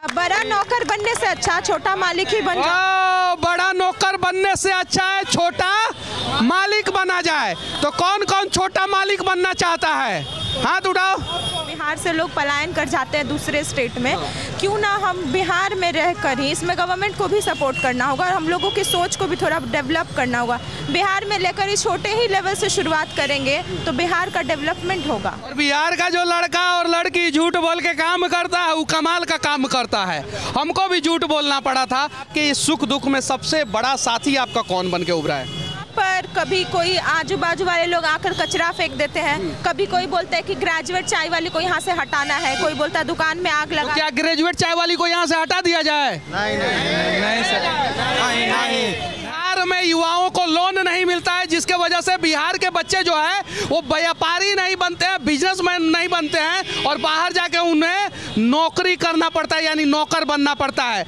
बड़ा नौकर बनने से अच्छा छोटा मालिक ही बन जाए। बड़ा नौकर बनने से अच्छा है छोटा मालिक बना जाए। तो कौन कौन छोटा मालिक बनना चाहता है, हाथ उठाओ। बिहार से लोग पलायन कर जाते हैं दूसरे स्टेट में, क्यों ना हम बिहार में रहकर ही, इसमें गवर्नमेंट को भी सपोर्ट करना होगा और हम लोगों की सोच को भी थोड़ा डेवलप करना होगा। बिहार में लेकर ही छोटे ही लेवल से शुरुआत करेंगे तो बिहार का डेवलपमेंट होगा। और बिहार का जो लड़का और लड़की झूठ बोल के काम करता है वो कमाल का काम करता है। हमको भी झूठ बोलना पड़ा था कि इस सुख दुख में सबसे बड़ा साथी आपका कौन बन के उभरा है? पर कभी कोई आजू बाजू वाले लोग आकर कचरा फेंक देते हैं, कभी कोई बोलता है कि ग्रेजुएट चाय वाली को यहाँ से हटाना है, कोई बोलता है दुकान में आग लगा। तो क्या ग्रेजुएट चाय वाली को यहाँ से हटा दिया जाए? नहीं सर, नहीं। बिहार में युवाओं को लोन नहीं मिलता है, जिसके वजह से बिहार के बच्चे जो है वो व्यापारी नहीं बनते हैं, बिजनेसमैन नहीं बनते हैं और बाहर जाके उन्हें नौकरी करना पड़ता है, यानी नौकर बनना पड़ता है।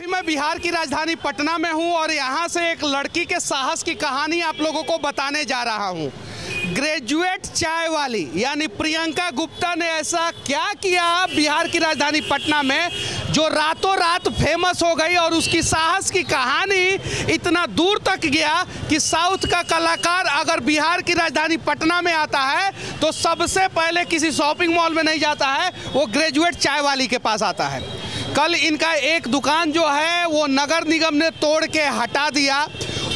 मैं बिहार की राजधानी पटना में हूं और यहां से एक लड़की के साहस की कहानी आप लोगों को बताने जा रहा हूं। ग्रेजुएट चाय वाली यानी प्रियंका गुप्ता ने ऐसा क्या किया बिहार की राजधानी पटना में जो रातों रात फेमस हो गई और उसकी साहस की कहानी इतना दूर तक गया कि साउथ का कलाकार अगर बिहार की राजधानी पटना में आता है तो सबसे पहले किसी शॉपिंग मॉल में नहीं जाता है, वो ग्रेजुएट चाय वाली के पास आता है। कल इनका एक दुकान जो है वो नगर निगम ने तोड़ के हटा दिया।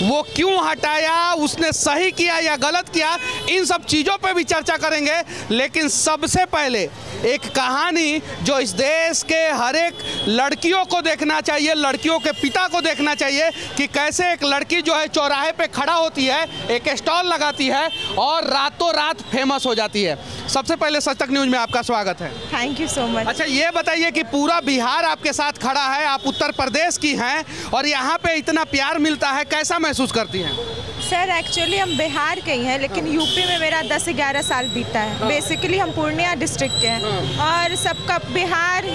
वो क्यों हटाया, उसने सही किया या गलत किया, इन सब चीज़ों पे भी चर्चा करेंगे। लेकिन सबसे पहले एक कहानी जो इस देश के हर एक लड़कियों को देखना चाहिए, लड़कियों के पिता को देखना चाहिए कि कैसे एक लड़की जो है चौराहे पे खड़ा होती है, एक स्टॉल लगाती है और रातों रात फेमस हो जाती है। सबसे पहले सच तक न्यूज़ में आपका स्वागत है। Thank you so much. अच्छा, ये बताइए कि पूरा बिहार आपके साथ खड़ा है, आप उत्तर प्रदेश की हैं और यहाँ पे इतना प्यार मिलता है, कैसा महसूस करती हैं? सर एक्चुअली हम बिहार के ही हैं, लेकिन यूपी में मेरा 10 से 11 साल बीता है। बेसिकली हम पूर्णिया डिस्ट्रिक्ट के हैं और सबका बिहार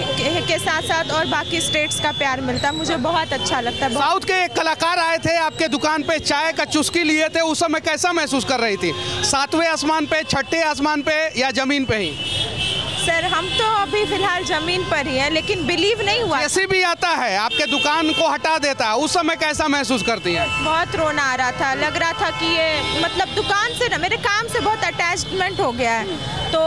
के साथ साथ और बाकी स्टेट्स का प्यार मिलता है, मुझे बहुत अच्छा लगता है। साउथ के एक कलाकार आए थे आपके दुकान पे, चाय का चुस्की लिए थे, उस समय कैसा महसूस कर रही थी? सातवें आसमान पे, छठे आसमान पे या जमीन पे ही? सर हम तो अभी फिलहाल जमीन पर ही हैं, लेकिन बिलीव नहीं हुआ। जैसे भी आता है आपके दुकान को हटा देता है, उस समय कैसा महसूस करती हैं? बहुत रोना आ रहा था, लग रहा था कि ये मतलब दुकान से ना मेरे काम से बहुत अटैचमेंट हो गया है। तो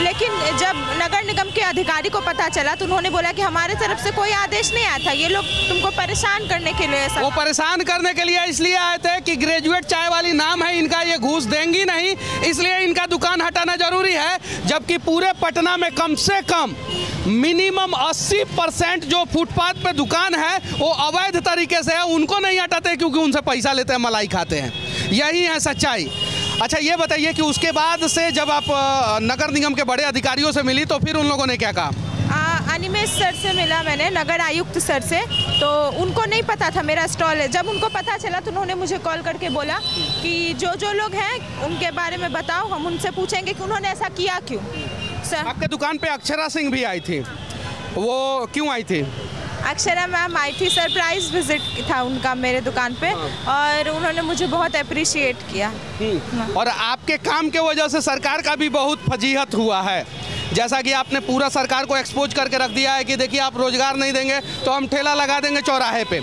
लेकिन जब नगर निगम के अधिकारी को पता चला तो उन्होंने बोला कि हमारे तरफ से कोई आदेश नहीं आया था, ये लोग तुमको परेशान करने के लिए। वो परेशान करने के लिए इसलिए आए थे कि ग्रेजुएट चाय वाली नाम है इनका, ये घूस देंगी नहीं, इसलिए इनका दुकान हटाना जरूरी है। जबकि पूरे पटना में कम से कम मिनिमम 80% जो फुटपाथ पे दुकान है वो अवैध तरीके से है, उनको नहीं हटाते क्योंकि उनसे पैसा लेते हैं, मलाई खाते हैं। यही है सच्चाई। अच्छा, ये बताइए कि उसके बाद से जब आप नगर निगम के बड़े अधिकारियों से मिली तो फिर उन लोगों ने क्या कहा? अनिमेश सर से मिला मैंने, नगर आयुक्त सर से, तो उनको नहीं पता था मेरा स्टॉल है। जब उनको पता चला तो उन्होंने मुझे कॉल करके बोला कि जो लोग हैं उनके बारे में बताओ, हम उनसे पूछेंगे कि उन्होंने ऐसा किया क्यों। सर आपके दुकान पे अक्षरा सिंह भी आई थी, वो क्यों आई थी? अक्षरा मैम आई थी, सरप्राइज विजिट था उनका मेरे दुकान पे और उन्होंने मुझे बहुत अप्रिशिएट किया। और आपके काम के वजह से सरकार का भी बहुत फजीहत हुआ है, जैसा कि आपने पूरा सरकार को एक्सपोज करके रख दिया है कि देखिए आप रोजगार नहीं देंगे तो हम ठेला लगा देंगे चौराहे पे।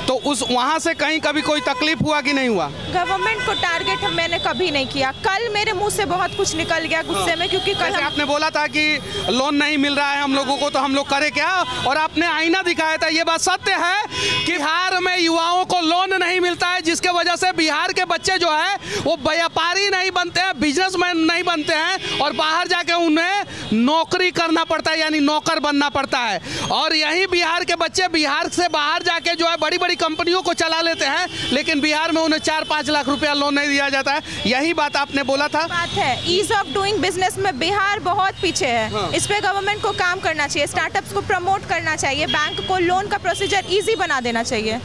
तो उस वहाँ से कहीं कभी कोई तकलीफ हुआ कि नहीं हुआ? गवर्नमेंट को टारगेट मैंने कभी नहीं किया। कल मेरे मुंह से बहुत कुछ निकल गया गुस्से में, क्योंकि कल आपने बोला था कि लोन नहीं मिल रहा है हम लोगों को तो हम लोग करें क्या, और आपने आईना दिखाया था। ये बात सत्य है कि बिहार में युवाओं को लोन नहीं मिलता है, जिसके वजह से बिहार के बच्चे जो है वो व्यापारी नहीं बनते हैं, बिजनेसमैन नहीं बनते हैं और बाहर जाके उन्हें नौकरी करना पड़ता है, यानी नौकर बनना पड़ता है। और यही बिहार के बच्चे बिहार से बाहर जाके जो है बड़ी बड़ी कंपनियों को चला लेते हैं, लेकिन बिहार में उन्हें 4-5 लाख रुपया लोन नहीं दिया जाता है। यही बात आपने बोला था। बात है ईज ऑफ डूइंग बिजनेस में बिहार बहुत पीछे है। हाँ। इस पे गवर्नमेंट को काम करना चाहिए, स्टार्टअप्स को प्रमोट करना चाहिए, बैंक को लोन का प्रोसीजर इजी बना देना चाहिए।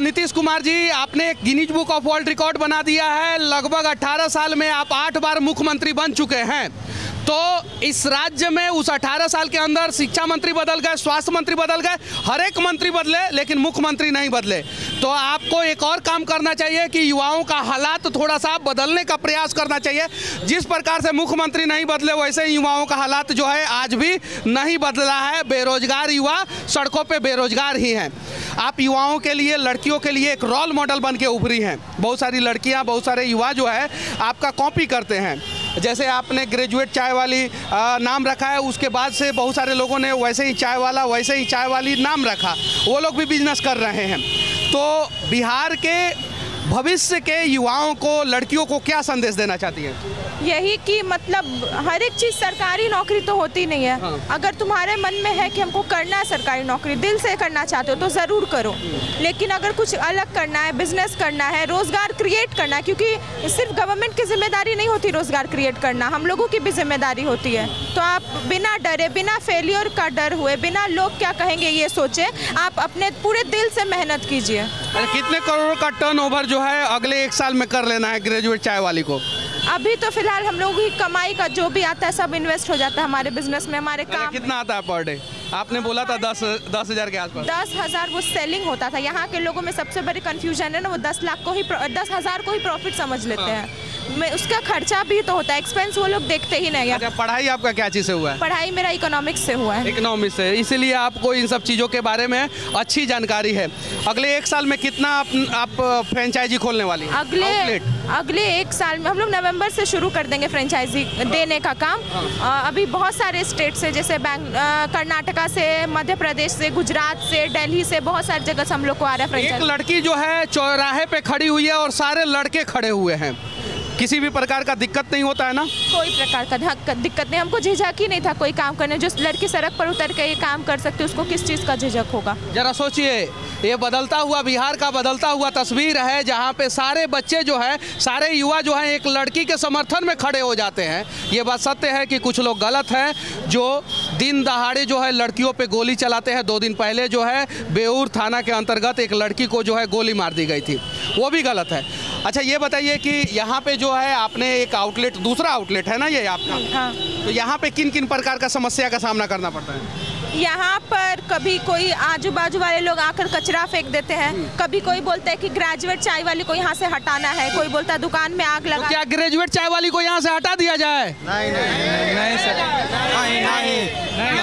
नीतीश कुमार जी, आपने एक Guinness book of world record बना दिया है। लगभग 18 साल में आप 8 बार मुख्यमंत्री बन चुके हैं। तो इस राज्य में उस 18 साल के अंदर शिक्षा मंत्री बदल गए, स्वास्थ्य मंत्री बदल गए, हर एक मंत्री बदले, लेकिन मुख्यमंत्री नहीं बदले। तो आपको एक और काम करना चाहिए कि युवाओं का हालात थोड़ा सा बदलने का प्रयास करना चाहिए। जिस प्रकार से मुख्यमंत्री नहीं बदले वैसे ही युवाओं का हालात जो है आज भी नहीं बदला है। बेरोजगार युवा सड़कों पे बेरोजगार ही हैं। आप युवाओं के लिए, लड़कियों के लिए एक रोल मॉडल बन के उभरी हैं। बहुत सारी लड़कियां, बहुत सारे युवा जो है आपका कॉपी करते हैं। जैसे आपने ग्रेजुएट चाय वाली नाम रखा है, उसके बाद से बहुत सारे लोगों ने वैसे ही चाय वाला, वैसे ही चाय वाली नाम रखा, वो लोग भी बिजनेस कर रहे हैं। तो बिहार के भविष्य के युवाओं को, लड़कियों को क्या संदेश देना चाहती है? यही कि मतलब हर एक चीज़ सरकारी नौकरी तो होती नहीं है। हाँ। अगर तुम्हारे मन में है कि हमको करना है सरकारी नौकरी, दिल से करना चाहते हो तो ज़रूर करो। लेकिन अगर कुछ अलग करना है, बिजनेस करना है, रोज़गार क्रिएट करना है, क्योंकि सिर्फ गवर्नमेंट की जिम्मेदारी नहीं होती रोज़गार क्रिएट करना, हम लोगों की भी जिम्मेदारी होती है। तो आप बिना डरे, बिना फेलियर का डर हुए, बिना लोग क्या कहेंगे ये सोचे, आप अपने पूरे दिल से मेहनत कीजिए। कितने करोड़ का टर्नओवर जो है अगले 1 साल में कर लेना है ग्रेजुएट चाय वाली को? अभी तो फिलहाल हम लोगों की कमाई का जो भी आता है सब इन्वेस्ट हो जाता है हमारे बिजनेस में, हमारे काम। कितना आता है पर डे? आपने बोला था 10,000 के आसपास। 10,000 वो सेलिंग होता था। यहाँ के लोगों में सबसे बड़ी कंफ्यूजन है ना, वो 10,000 को ही प्रॉफिट समझ लेते हैं। मैं उसका खर्चा भी तो होता है, एक्सपेंस वो लोग देखते ही नहीं है। अच्छा, पढ़ाई आपका क्या चीज़ से हुआ है? पढ़ाई मेरा इकोनॉमिक्स से हुआ है। इकोनॉमिक्स से, इसीलिए आपको इन सब चीज़ों के बारे में अच्छी जानकारी है। अगले 1 साल में कितना आप फ्रेंचाइजी खोलने वाली हैं? अगले 1 साल में हम लोग नवंबर से शुरू कर देंगे फ्रेंचाइजी देने का काम। अभी बहुत सारे स्टेट से, जैसे कर्नाटका से, मध्य प्रदेश से, गुजरात से, दिल्ली से, बहुत सारी जगह से हम लोग को आ रहा है फ्रेंचाइजी। एक लड़की जो है चौराहे पे खड़ी हुई है और सारे लड़के खड़े हुए हैं, किसी भी प्रकार का दिक्कत नहीं होता है ना? कोई प्रकार का दिक्कत नहीं, हमको झिझक ही नहीं था कोई काम करने। जो लड़की सड़क पर उतर के ये काम कर सकती है उसको किस चीज़ का झिझक होगा? जरा सोचिए, ये बदलता हुआ बिहार का बदलता हुआ तस्वीर है, जहाँ पे सारे बच्चे जो है, सारे युवा जो हैं एक लड़की के समर्थन में खड़े हो जाते हैं। ये बात सत्य है कि कुछ लोग गलत हैं जो दिन दहाड़े जो है लड़कियों पे गोली चलाते हैं। 2 दिन पहले जो है बेऊर थाना के अंतर्गत एक लड़की को जो है गोली मार दी गई थी, वो भी गलत है। अच्छा, ये बताइए कि यहाँ पे जो है आपने एक आउटलेट, दूसरा आउटलेट है ना ये आपका? हाँ। तो यहाँ पे किन किन प्रकार का समस्या का सामना करना पड़ता है? यहाँ पर कभी कोई आजू बाजू वाले लोग आकर कचरा फेंक देते हैं, कभी कोई बोलता है कि ग्रेजुएट चाय वाली को यहाँ से हटाना है, कोई बोलता है दुकान में आग लगा। तो क्या ग्रेजुएट चाय वाली को यहाँ से हटा दिया जाए? नहीं सर,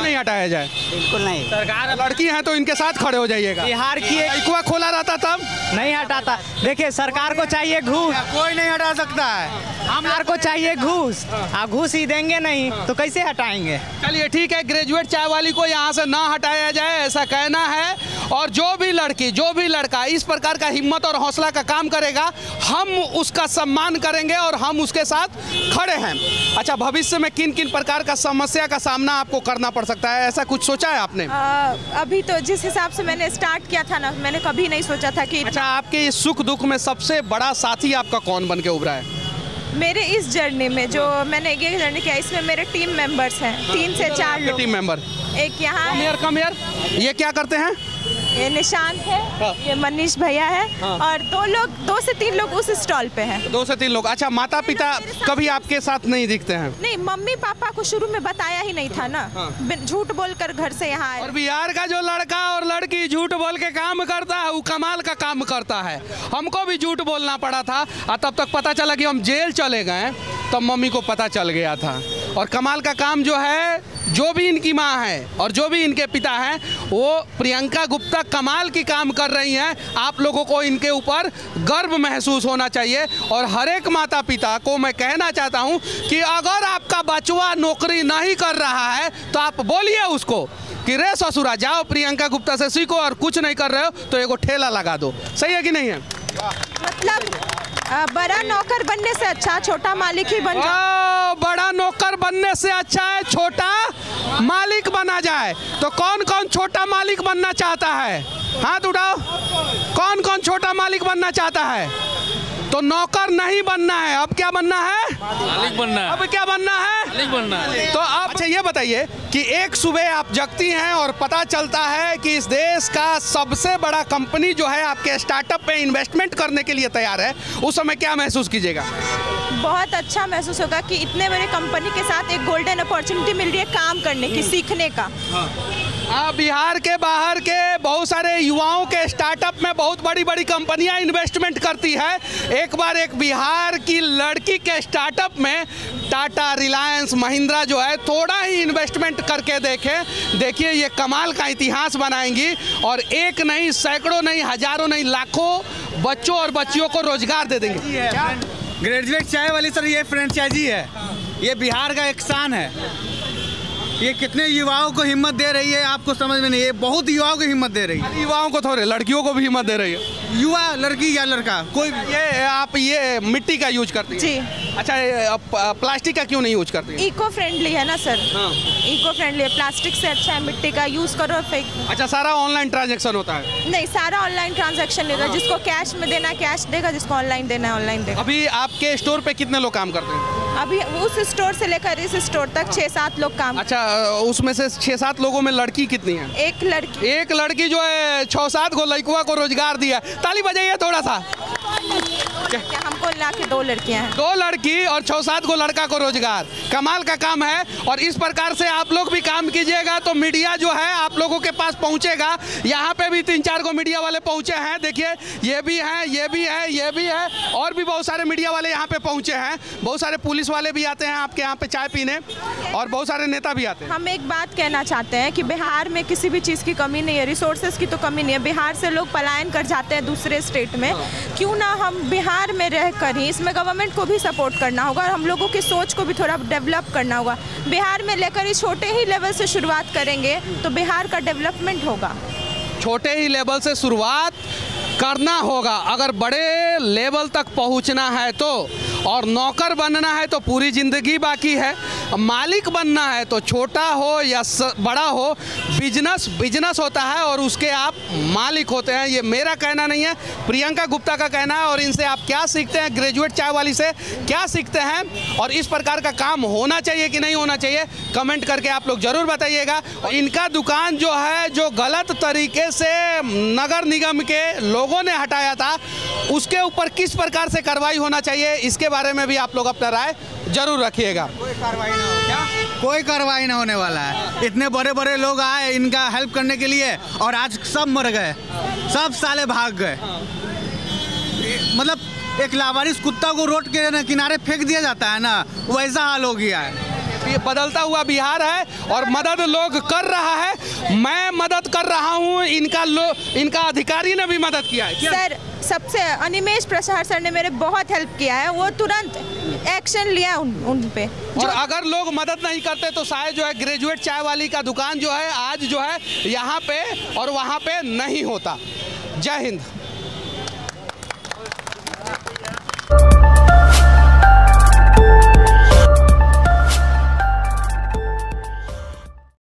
नहीं हटाया जाए, बिल्कुल नहीं। सरकार लड़की है तो इनके साथ खड़े हो जाइएगा। बिहार की एक कुआं खोला रहता तब नहीं हटाता। देखिए, सरकार को चाहिए घूस, कोई नहीं हटा सकता है। सरकार को चाहिए घूस, आप घूस ही देंगे नहीं तो कैसे हटाएंगे? चलिए ठीक है, ग्रेजुएट चाय वाली को यहाँ से ना हटाया जाए ऐसा कहना है। और जो भी लड़की, जो भी लड़का इस प्रकार का हिम्मत और हौसला का काम करेगा, हम उसका सम्मान करेंगे और हम उसके साथ खड़े हैं। अच्छा, भविष्य में किन किन प्रकार का समस्या का सामना आपको करना पड़ सकता है, ऐसा कुछ सोचा है आपने? अभी तो जिस हिसाब से मैंने स्टार्ट किया था ना, मैंने कभी नहीं सोचा था कि। अच्छा, आपके इस सुख दुख में सबसे बड़ा साथी आपका कौन बन के उभरा है? मेरे इस जर्नी में जो मैंने ये जर्नी किया, इसमें मेरे टीम मेंबर्स हैं 3 से 4 लोग। टीम मेंबर एक यहाँ कम यार, ये क्या करते हैं? ये निशांत है, ये मनीष भैया है, और 2 से 3 लोग उस स्टॉल पे हैं। 2 से 3 लोग। अच्छा, माता पिता कभी आपके साथ नहीं दिखते हैं? नहीं, मम्मी पापा को शुरू में बताया ही नहीं था ना, झूठ बोलकर घर से यहाँ आए। और बिहार का जो लड़का और लड़की झूठ बोल के काम करता है वो कमाल का काम करता है। हमको भी झूठ बोलना पड़ा था और तब तक पता चला कि हम जेल चले गए, तब मम्मी को पता चल गया था। और कमाल का काम जो है, जो भी इनकी माँ है और जो भी इनके पिता हैं, वो प्रियंका गुप्ता कमाल की काम कर रही हैं। आप लोगों को इनके ऊपर गर्व महसूस होना चाहिए। और हर एक माता पिता को मैं कहना चाहता हूं कि अगर आपका बचवा नौकरी नहीं कर रहा है तो आप बोलिए उसको कि रे ससुरा, जाओ प्रियंका गुप्ता से सीखो, और कुछ नहीं कर रहे हो तो एगो ठेला लगा दो। सही है कि नहीं है? मतलब बड़ा नौकर बनने से अच्छा छोटा मालिक ही बन जाए। बड़ा नौकर बनने से अच्छा है छोटा मालिक बना जाए। तो कौन कौन छोटा मालिक बनना चाहता है? हाथ उठाओ। कौन कौन छोटा मालिक बनना चाहता है? तो नौकर नहीं बनना है, अब क्या बनना है? मालिक बनना है। अब क्या बनना है? मालिक बनना है। तो आप अच्छा ये बताइए कि एक सुबह आप जगती हैं और पता चलता है कि इस देश का सबसे बड़ा कंपनी जो है आपके स्टार्टअप पे इन्वेस्टमेंट करने के लिए तैयार है, उस समय क्या महसूस कीजिएगा? बहुत अच्छा महसूस होगा कि इतने बड़े कंपनी के साथ एक गोल्डन अपॉर्चुनिटी मिल रही है काम करने की, सीखने का। बिहार के बाहर के बहुत सारे युवाओं के स्टार्टअप में बहुत बड़ी बड़ी कंपनियां इन्वेस्टमेंट करती है। एक बार एक बिहार की लड़की के स्टार्टअप में टाटा, रिलायंस, महिंद्रा जो है थोड़ा ही इन्वेस्टमेंट करके देखिए ये कमाल का इतिहास बनाएंगी और एक नहीं, सैकड़ों नहीं, हजारों नहीं, लाखों बच्चों और बच्चियों को रोजगार दे देंगे। ग्रेजुएट चाय वाली सर ये फ्रेंचाइजी है, ये बिहार का एक शान है। ये कितने युवाओं को हिम्मत दे रही है आपको समझ में नहीं, ये बहुत युवाओं को हिम्मत दे रही है। युवाओं को थोड़े, लड़कियों को भी हिम्मत दे रही है। युवा, लड़की या लड़का कोई। ये आप ये मिट्टी का यूज करती हैं? जी। अच्छा, प्लास्टिक का क्यों नहीं यूज करती हैं? इको फ्रेंडली है ना सर। हाँ। इको फ्रेंडली है, प्लास्टिक से अच्छा है मिट्टी का यूज करो, फेंक। अच्छा, सारा ऑनलाइन ट्रांजैक्शन होता है? नहीं, सारा ऑनलाइन ट्रांजैक्शन लेगा, जिसको कैश में देना है कैश देगा, जिसको ऑनलाइन देना है ऑनलाइन देगा। अभी आपके स्टोर पे कितने लोग काम करते हैं? अभी उस स्टोर से लेकर इस स्टोर तक 6-7 लोग काम। अच्छा, उसमें से 6-7 लोगों में लड़की कितनी है? एक लड़की जो है 6-7 को लड़कुआ को रोजगार दिया। ताली बजाइए थोड़ा सा। हमको ला के 2 लड़कियां हैं। 2 लड़की और 6-7 को लड़का को रोजगार, कमाल का काम है। और इस प्रकार से आप लोग भी काम कीजिएगा तो मीडिया जो है आप लोगों के पास पहुंचेगा। यहाँ पे भी 3-4 को मीडिया वाले पहुंचे हैं, देखिए ये भी हैं, ये भी है, ये भी है, और भी बहुत सारे मीडिया वाले यहाँ पे पहुंचे हैं। बहुत सारे पुलिस वाले भी आते हैं आपके यहाँ पे चाय पीने, और बहुत सारे नेता भी आते हैं। हम एक बात कहना चाहते हैं कि बिहार में किसी भी चीज़ की कमी नहीं है, रिसोर्सेज की तो कमी नहीं है। बिहार से लोग पलायन कर जाते हैं दूसरे स्टेट में, क्यों ना हम बिहार में रहकर ही, इसमें गवर्नमेंट को भी सपोर्ट करना होगा और हम लोगों की सोच को भी थोड़ा डेवलप करना होगा। बिहार में लेकर ही छोटे ही लेवल से शुरुआत करेंगे तो बिहार का डेवलपमेंट होगा। छोटे ही लेवल से शुरुआत करना होगा। अगर बड़े लेवल तक पहुंचना है तो, और नौकर बनना है तो पूरी ज़िंदगी बाकी है। मालिक बनना है तो छोटा हो या बड़ा हो, बिजनेस होता है और उसके आप मालिक होते हैं। ये मेरा कहना नहीं है, प्रियंका गुप्ता का कहना है। और इनसे आप क्या सीखते हैं, ग्रेजुएट चाय वाली से क्या सीखते हैं, और इस प्रकार का काम होना चाहिए कि नहीं होना चाहिए, कमेंट करके आप लोग ज़रूर बताइएगा। और इनका दुकान जो है, जो गलत तरीके से नगर निगम के लोगों ने हटाया था, उसके ऊपर किस प्रकार से कार्रवाई होना चाहिए, इसके बारे में भी आप लोग अपना राय जरूर रखिएगा। कोई कार्रवाई ना हो, क्या कोई कार्रवाई ना होने वाला है। इतने बड़े बड़े लोग आए इनका हेल्प करने के लिए और आज सब मर गए, सब साले भाग गए। मतलब एक लावारिस कुत्ता को रोड के किनारे फेंक दिया जाता है ना, वैसा हाल हो गया है। ये बदलता हुआ बिहार है और मदद लोग कर रहा है। मैं मदद कर रहा हूँ, इनका अधिकारी ने भी मदद किया है। सर, सबसे अनिमेश प्रसाद सर ने मेरे बहुत हेल्प किया है, वो तुरंत एक्शन लिया उन पे। और अगर लोग मदद नहीं करते तो शायद जो है ग्रेजुएट चाय वाली का दुकान जो है आज जो है यहाँ पे और वहाँ पे नहीं होता। जय हिंद।